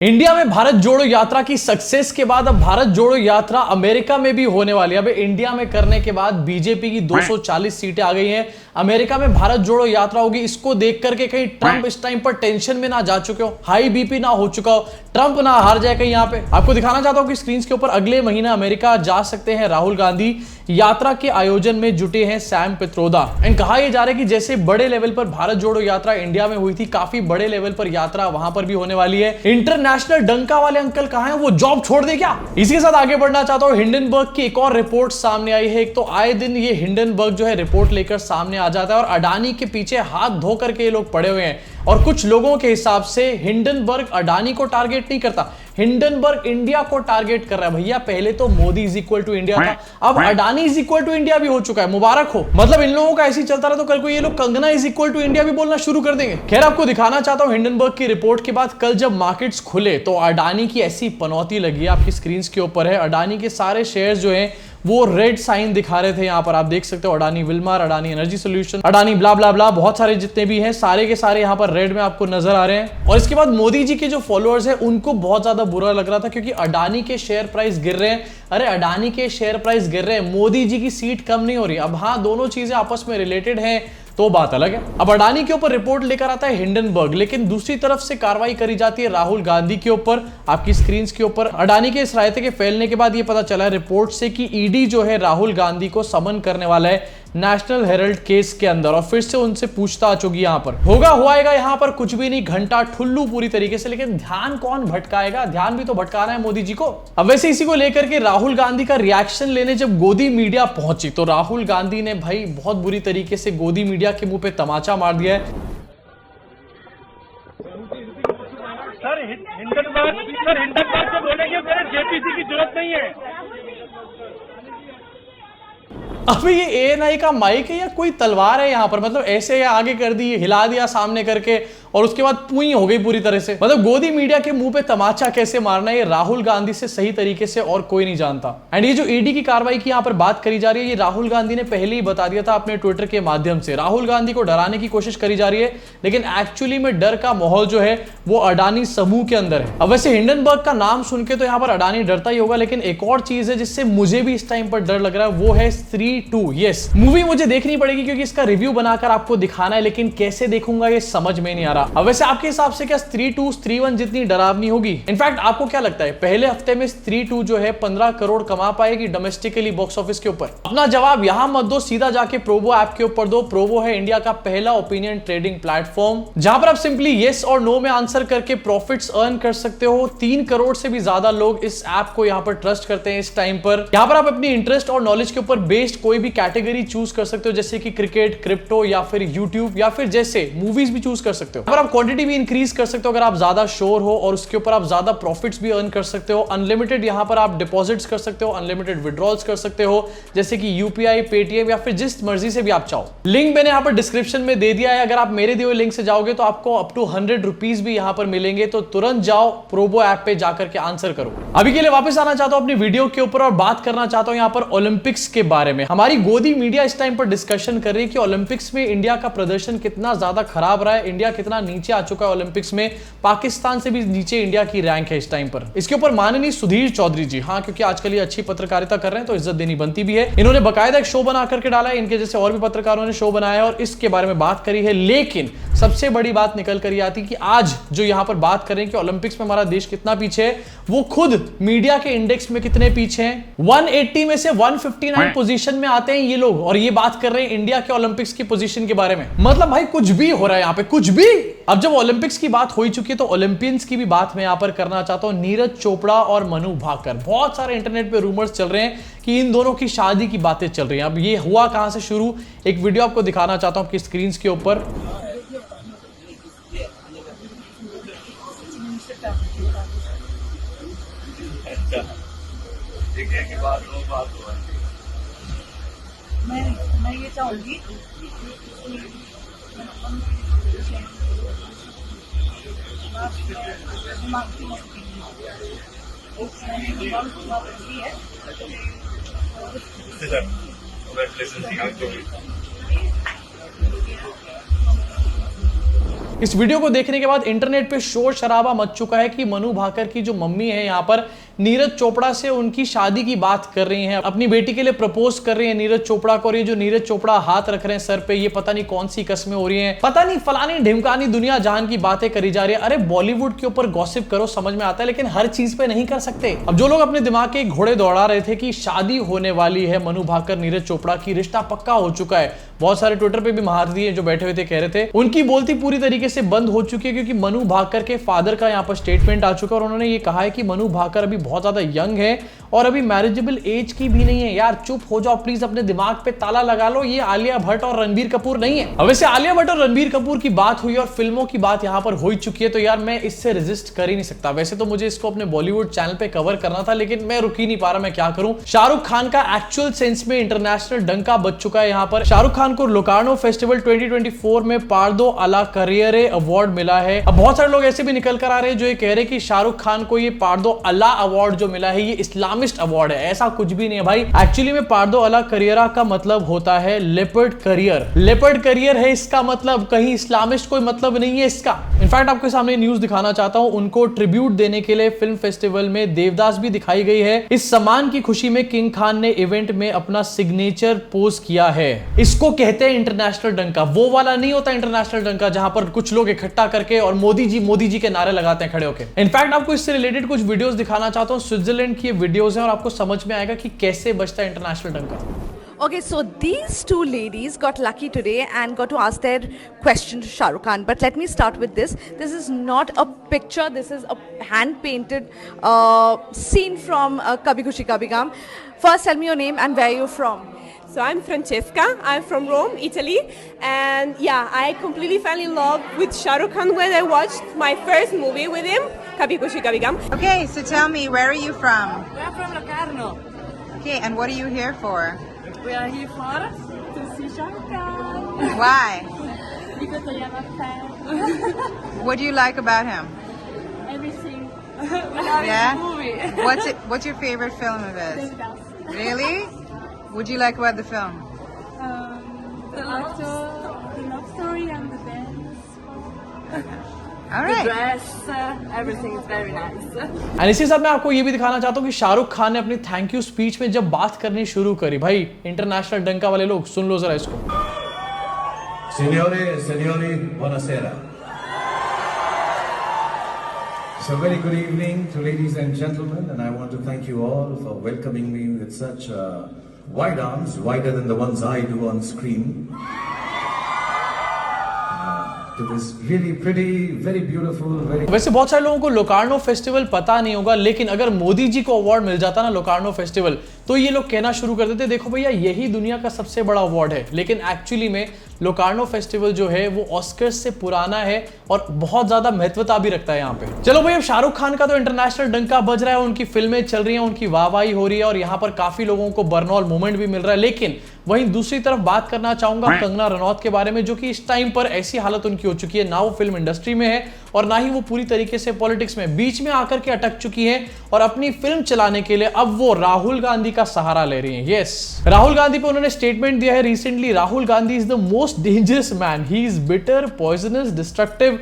India में भारत जोड़ो यात्रा की सक्सेस के बाद अब भारत जोड़ो यात्रा अमेरिका में भी होने वाली है। अब इंडिया में करने के बाद बीजेपी की 240 सीटें आ गई हैं। अमेरिका में भारत जोड़ो यात्रा होगी। इसको देख करके कहीं ट्रंप इस टाइम पर टेंशन में ना जा चुके हो, हाई बीपी ना हो चुका हो, ट्रंप ना हार जाए कहीं। यहां पे आपको दिखाना चाहता हूं कि स्क्रीन के ऊपर अगले महीना अमेरिका जा सकते हैं राहुल गांधी। यात्रा के आयोजन में जुटे हैं सैम पित्रोदा। एंड कहा यह जा रहा है कि जैसे बड़े लेवल पर भारत जोड़ो यात्रा इंडिया में हुई थी, काफी बड़े लेवल पर यात्रा वहां पर भी होने वाली है। इंटरनेशनल डंका वाले अंकल कहां हैं, वो जॉब छोड़ दे क्या? इसी के साथ आगे बढ़ना चाहता हूं। हिंडनबर्ग की एक और रिपोर्ट सामने आई है। एक तो आए दिन ये हिंडनबर्ग जो है रिपोर्ट लेकर सामने आ जाता है और अडानी के पीछे हाथ धो करके ये लोग पड़े हुए हैं। और कुछ लोगों के हिसाब से हिंडनबर्ग अडानी को टारगेट नहीं करता, हिंडनबर्ग इंडिया को टारगेट कर रहा है। भैया पहले तो Modi is equal to India था, अब Adani is equal to India भी हो चुका है। मुबारक हो। मतलब इन लोगों का ऐसे ही चलता रहा तो कल को ये लोग Kangana is equal to India भी बोलना शुरू कर देंगे। खैर आपको दिखाना चाहता हूं हिंडनबर्ग की रिपोर्ट के बाद कल जब मार्केट्स खुले तो अडानी की ऐसी पनौती लगी, आपकी स्क्रीन के ऊपर है। अडानी के सारे शेयर्स जो हैं वो रेड साइन दिखा रहे थे। यहां पर आप देख सकते हो Adani Wilmar, Adani energy solution, Adani ब्ला ब्ला ब्ला, बहुत सारे जितने भी हैं सारे के सारे यहां पर रेड में आपको नजर आ रहे हैं। और इसके बाद मोदी जी के जो फॉलोअर्स हैं उनको बहुत ज्यादा बुरा लग रहा था क्योंकि अडानी के शेयर प्राइस गिर रहे हैं। अरे अडानी के शेयर प्राइस गिर रहे हैं, मोदी जी की सीट कम नहीं हो रही। अब हाँ, दोनों चीजें आपस में रिलेटेड हैं तो बात अलग है। अब अडानी के ऊपर रिपोर्ट लेकर आता है हिंडनबर्ग, लेकिन दूसरी तरफ से कार्रवाई करी जाती है राहुल गांधी के ऊपर। आपकी स्क्रीन के ऊपर अडानी के इस रायते के फैलने के बाद यह पता चला है रिपोर्ट से कि ईडी जो है राहुल गांधी को समन करने वाला है नेशनल हेरल्ड केस के अंदर और फिर से उनसे पूछताछ होगी। यहां पर होगा हुआएगा, यहां पर कुछ भी नहीं, घंटा ठुल्लू पूरी तरीके से। लेकिन ध्यान कौन भटकाएगा? ध्यान भी तो भटकाना है मोदी जी को। अब वैसे इसी को लेकर के राहुल गांधी का रिएक्शन लेने जब गोदी मीडिया पहुंची तो राहुल गांधी ने भाई बहुत बुरी तरीके से गोदी मीडिया के मुंह पे तमाचा मार दिया है। सर हिंडनबर्ग से बोले कि मेरे जेपीसी की जरूरत नहीं है। अभी ये एएनआई का माइक है या कोई तलवार है यहां पर? मतलब ऐसे आगे कर दी, हिला दिया सामने करके और उसके बाद पुई हो गई पूरी तरह से। मतलब गोदी मीडिया के मुंह पे तमाचा कैसे मारना है ये राहुल गांधी से सही तरीके से और कोई नहीं जानता। एंड ये जो ईडी की कार्रवाई की यहां पर बात करी जा रही है, ये राहुल गांधी ने पहले ही बता दिया था अपने ट्विटर के माध्यम से। राहुल गांधी को डराने की कोशिश करी जा रही है, लेकिन एक्चुअली में डर का माहौल जो है वो अडानी समूह के अंदर है। अब वैसे हिंडनबर्ग का नाम सुन के तो यहां पर अडानी डरता ही होगा, लेकिन एक और चीज है जिससे मुझे भी इस टाइम पर डर लग रहा है, वो है स्त्री 2। यस, मूवी मुझे देखनी पड़ेगी क्योंकि इसका रिव्यू बनाकर आपको दिखाना है, लेकिन कैसे देखूंगा ये समझ में नहीं आ रहा। अब वैसे आपके हिसाब से क्या स्त्री 2 स्त्री 1 जितनी डरावनी होगी? इनफैक्ट आपको क्या लगता है पहले हफ्ते में स्त्री 2 जो है 15 करोड़ कमा पाएगी डोमेस्टिकली बॉक्स ऑफिस के ऊपर? अपना जवाब यहां मत दो, सीधा जाके प्रोवो ऐप के ऊपर दो। प्रोवो है इंडिया का पहला ओपिनियन ट्रेडिंग प्लेटफॉर्म जहां पर आप सिंपली येस और नो में आंसर करके प्रॉफिट्स अर्न कर सकते हो। 3 करोड़ से भी ज्यादा लोग इस ऐप को यहां पर ट्रस्ट करते हैं इस टाइम पर। यहां पर आप अपनी इंटरेस्ट और नॉलेज के ऊपर बेस्ड कोई भी कैटेगरी चूज कर सकते हो, जैसे कि क्रिकेट, क्रिप्टो या फिर यूट्यूब या फिर जैसे मूवीज भी चूज कर सकते हो। आप क्वांटिटी भी इंक्रीज कर सकते हो अगर आप ज्यादा श्योर हो, और उसके ऊपर आप ज्यादा प्रॉफिट्स भी अर्न कर सकते हो। अनलिमिटेड यहां पर आप डिपॉजिट्स कर सकते हो, अनलिमिटेड विड्रॉल्स कर सकते हो, जैसे कि यूपीआई, पेटीएम या फिर जिस मर्जी से भी आप चाहो। लिंक मैंने यहां पर डिस्क्रिप्शन में दे दिया है। अगर आप मेरे दिए हुए लिंक से जाओगे तो आपको अप टू 100 रुपीज भी यहां पर मिलेंगे। तो तुरंत जाओ प्रोबो ऐप पे जाकर के आंसर करो। अभी के लिए वापस आना चाहता हूं अपनी वीडियो के ऊपर और बात करना चाहता हूं यहां पर ओलंपिक्स के बारे में। हमारी गोदी मीडिया इस टाइम पर डिस्कशन कर रही है कि ओलंपिक्स में इंडिया का प्रदर्शन कितना ज्यादा खराब रहा है, इंडिया कितना नीचे आ चुका है ओलंपिक्स में, पाकिस्तान से भी नीचे इंडिया की रैंक है इस टाइम पर। इसके ऊपर माननीय सुधीर चौधरी जी, हाँ क्योंकि आजकल ये अच्छी पत्रकारिता कर रहे हैं तो इज्जत देनी बनती भी है, इन्होंने बकायदा एक शो बना करके डाला है। इनके जैसे और भी पत्रकारों ने शो बनाया है और इसके बारे में बात करी है। लेकिन सबसे बड़ी बात निकल कर ये आती कि आज जो यहां पर बात करें कि ओलंपिक्स में हमारा देश कितना पीछे है, वो खुद मीडिया के इंडेक्स में कितने पीछे हैं। 180 में से 159 पोजीशन में आते हैं ये लोग, और ये बात कर रहे हैं इंडिया के ओलंपिक्स की पोजीशन के बारे में। मतलब भाई कुछ भी हो रहा है यहां पे, कुछ भी। अब जब ओलंपिक्स की बात हो चुकी है तो ओलंपियंस की भी बात मैं यहां पर करना चाहता हूं। नीरज चोपड़ा और मनु भाकर, बहुत सारे इंटरनेट पे रूमर्स चल रहे हैं कि इन दोनों की शादी की बातें चल रही हैं। अब ये हुआ कहां से शुरू, एक वीडियो आपको दिखाना चाहता हूं आपकी स्क्रीन के ऊपर। मैं ये चाहूंगी इस वीडियो को देखने के बाद इंटरनेट पे शोर शराबा मच चुका है कि मनु भाकर की जो मम्मी है यहाँ पर नीरज चोपड़ा से उनकी शादी की बात कर रही हैं, अपनी बेटी के लिए प्रपोज कर रही हैं नीरज चोपड़ा को। और ये जो नीरज चोपड़ा हाथ रख रहे हैं सर पे, ये पता नहीं कौन सी कस्में हो रही हैं, पता नहीं फलानी ढिमकानी दुनिया जहान की बातें करी जा रही है। अरे बॉलीवुड के ऊपर गॉसिप करो, समझ में आता है, लेकिन हर चीज पे नहीं कर सकते। अब जो लोग अपने दिमाग के घोड़े दौड़ा रहे थे कि शादी होने वाली है मनु भाकर नीरज चोपड़ा की, रिश्ता पक्का हो चुका है, बहुत सारे ट्विटर पे भी महारथी हैं जो बैठे हुए थे कह रहे थे, उनकी बोलती पूरी तरीके से बंद हो चुकी है, क्योंकि मनु भाकर के फादर का यहाँ पर स्टेटमेंट आ चुका है और उन्होंने ये कहा है कि मनु भाकर अभी बहुत ज्यादा यंग है और अभी मैरिजेबल एज की भी नहीं है। यार चुप हो जाओ प्लीज, अपने दिमाग पे ताला लगा लो, ये आलिया भट्ट और रणबीर कपूर नहीं है। अब वैसे आलिया भट्ट और रणबीर कपूर की बात हुई और फिल्मों की बात यहाँ पर हो चुकी है, तो यार मैं इससे रेजिस्ट कर ही नहीं सकता। वैसे तो मुझे इसको अपने बॉलीवुड चैनल पे कवर करना था, लेकिन मैं रुक ही नहीं पा रहा, मैं क्या करूं। शाहरुख खान का एक्चुअल सेंस में इंटरनेशनल डंका बज चुका है। यहाँ पर शाहरुख खान को लोकार्नो फेस्टिवल 2024 में पार्दो अला करियरे अवार्ड मिला है। अब बहुत सारे लोग ऐसे भी निकल कर आ रहे हैं जो ये कह रहे हैं कि शाहरुख खान को ये पार्दो अला अवार्ड जो मिला है ये इस्लामिस्ट अवार्ड है। ऐसा कुछ भी नहीं है भाई। एक्चुअली में पार्दो अला करियरा का मतलब होता है लेपर्ड करियर। लेपर्ड करियर है इसका मतलब, कहीं इस्लामिस्ट कोई मतलब नहीं है इसका। इनफैक्ट आपके सामने न्यूज दिखाना चाहता हूं, उनको ट्रिब्यूट देने के लिए फिल्म फेस्टिवल में देवदास भी दिखाई गई है। इस सम्मान की खुशी में किंग खान ने इवेंट में अपना सिग्नेचर पोज किया है। इसको कहते हैं इंटरनेशनल डंका। वो वाला नहीं होता इंटरनेशनल डंका जहां पर कुछ लोग इकट्ठा करके और मोदी जी के नारे लगाते हैं खड़े होकर। इनफैक्ट आपको इससे रिलेटेड कुछ वीडियोस दिखाना चाहता हूं। स्विट्जरलैंड की ये वीडियोस हैं और आपको समझ में आएगा कि कैसे बजता है इंटरनेशनल डंका। Okay, so these two ladies got lucky today and got to ask their question to Shah Rukh Khan. But let me start with this. This is not a picture. This is a hand-painted scene from Kabhi Khushi Kabhi Gham. First, tell me your name and where you're from. So I'm Francesca. I'm from Rome, Italy, and yeah, I completely fell in love with Shah Rukh Khan when I watched my first movie with him, Kabhi Khushi Kabhi Gham. Okay, so tell me, where are you from? We are from Locarno. Okay, and what are you here for? We are here for to see Shah Rukh Khan. Why? Because I am a fan. What do you like about him? Everything. We love Yeah? his movie. What's your favorite film of his? Devdas. Really? What do you like about the film? The love story and the dance. All The right. dress. Everything is very nice. और इसी साथ मैं आपको ये भी दिखाना चाहता हूँ कि शाहरुख खान ने अपनी थैंक यू स्पीच में जब बात करनी शुरू करी, भाई इंटरनेशनल डंका वाले लोग सुन लो जरा इसको। Signore e signori, buonasera. So very good evening to ladies and gentlemen, and I want to thank you all for welcoming me with such wide arms, wider than the ones I do on screen. To this really pretty, very beautiful, very... वैसे बहुत सारे लोगों को Locarno festival पता नहीं होगा, लेकिन अगर मोदी जी को अवार्ड मिल जाता ना लोकार्नो फेस्टिवल, तो ये लोग कहना शुरू कर देते देखो भैया यही दुनिया का सबसे बड़ा अवार्ड है। लेकिन एक्चुअली में लोकार्नो फेस्टिवल जो है वो ऑस्कर्स से पुराना है और बहुत ज्यादा महत्वता भी रखता है यहाँ पे। चलो भाई, अब शाहरुख खान का तो इंटरनेशनल डंका बज रहा है, उनकी फिल्में चल रही हैं, उनकी वाहवाही हो रही है और यहाँ पर काफी लोगों को बर्नॉल मोमेंट भी मिल रहा है। लेकिन वहीं दूसरी तरफ बात करना चाहूंगा कंगना रनौत के बारे में, जो कि इस टाइम पर ऐसी हालत उनकी हो चुकी है, ना वो फिल्म इंडस्ट्री में है और ना ही वो पूरी तरीके से पॉलिटिक्स में, बीच में आकर के अटक चुकी है और अपनी फिल्म चलाने के लिए अब वो राहुल गांधी का सहारा ले रही है। यस, राहुल गांधी पे उन्होंने स्टेटमेंट दिया है recently. Rahul Gandhi is the most dangerous man, he is bitter, poisonous, destructive.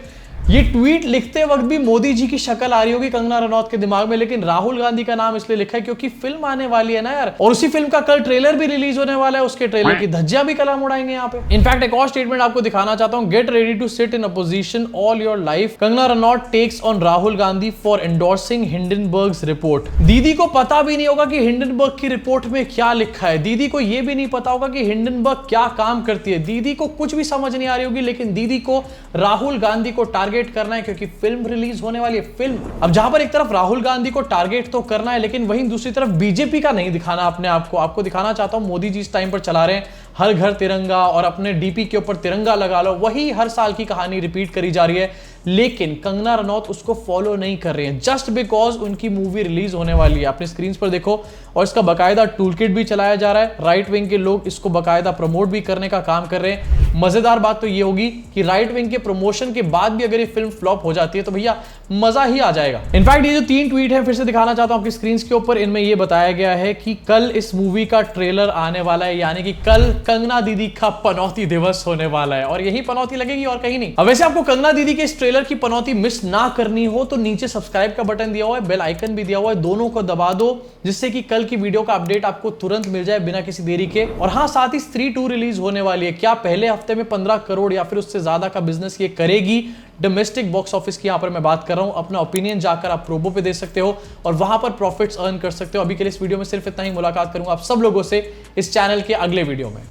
ये ट्वीट लिखते वक्त भी मोदी जी की शक्ल आ रही होगी कंगना रनौत के दिमाग में, लेकिन राहुल गांधी का नाम इसलिए लिखा है क्योंकि फिल्म आने वाली है ना यार, और उसी फिल्म का कल ट्रेलर भी रिलीज होने वाला है, उसके ट्रेलर की धज्जियां भी कलम उड़ाएंगे यहाँ पे। इनफैक्ट एक और स्टेटमेंट आपको दिखाना चाहता हूँ, get ready to sit in opposition all your life, Kangana Ranaut takes on Rahul Gandhi for endorsing Hindenburg's report. दीदी को पता भी नहीं होगा कि हिंडनबर्ग की रिपोर्ट में क्या लिखा है, दीदी को यह भी नहीं पता होगा कि हिंडनबर्ग क्या काम करती है, दीदी को कुछ भी समझ नहीं आ रही होगी, लेकिन दीदी को राहुल गांधी को टारगेट करना है क्योंकि फिल्म रिलीज होने वाली है। फिल्म, अब जहां पर एक तरफ राहुल गांधी को टारगेट तो करना है, लेकिन वहीं दूसरी तरफ बीजेपी का नहीं दिखाना अपने आप को। आपको दिखाना चाहता हूं मोदी जी इस टाइम पर चला रहे हैं हर घर तिरंगा और अपने डीपी के ऊपर तिरंगा लगा लो, वही हर साल की कहानी रिपीट करी जा रही है, लेकिन कंगना रनौत उसको फॉलो नहीं कर रही है जस्ट बिकॉज उनकी मूवी रिलीज होने वाली है। अपने स्क्रीन पर देखो, और इसका बकायदा टूल किट भी चलाया जा रहा है, राइट विंग के लोग इसको बकायदा प्रमोट भी करने का काम कर रहे हैं, मजेदार बात तो ये होगी कि राइट विंग के प्रमोशन के बाद भी अगर ये फिल्म फ्लॉप हो जाती है तो भैया मजा ही आ जाएगा। इनफैक्ट ये जो 3 ट्वीट है फिर से दिखाना चाहता हूं आपकी स्क्रीन के ऊपर। इनमें ये बताया गया है कि कल इस मूवी का ट्रेलर आने वाला है, यानी कि कल कंगना दीदी का पनौती दिवस होने वाला है और यही पनौती लगेगी और कहीं नहीं। अब वैसे आपको कंगना दीदी के इस ट्रेलर की पनौती मिस ना करनी हो तो नीचे सब्सक्राइब का बटन दिया हुआ है, बेल आइकन भी दिया हुआ है, दोनों को दबा दो जिससे कि कल की वीडियो का अपडेट आपको तुरंत मिल जाए बिना किसी देरी के। और हाँ, साथ ही स्त्री 2 रिलीज होने वाली है। क्या पहले हफ्ते में 15 करोड़ या फिर उससे ज्यादा का बिजनेस ये करेगी? डोमेस्टिक बॉक्स ऑफिस की यहां पर मैं बात कर रहा हूं। अपना ओपिनियन जाकर आप प्रोबो पे दे सकते हो और वहां पर प्रॉफिट्स अर्न कर सकते हो। अभी के लिए इस वीडियो में सिर्फ इतना ही। मुलाकात करूंगा आप सब लोगों से इस चैनल के अगले वीडियो में।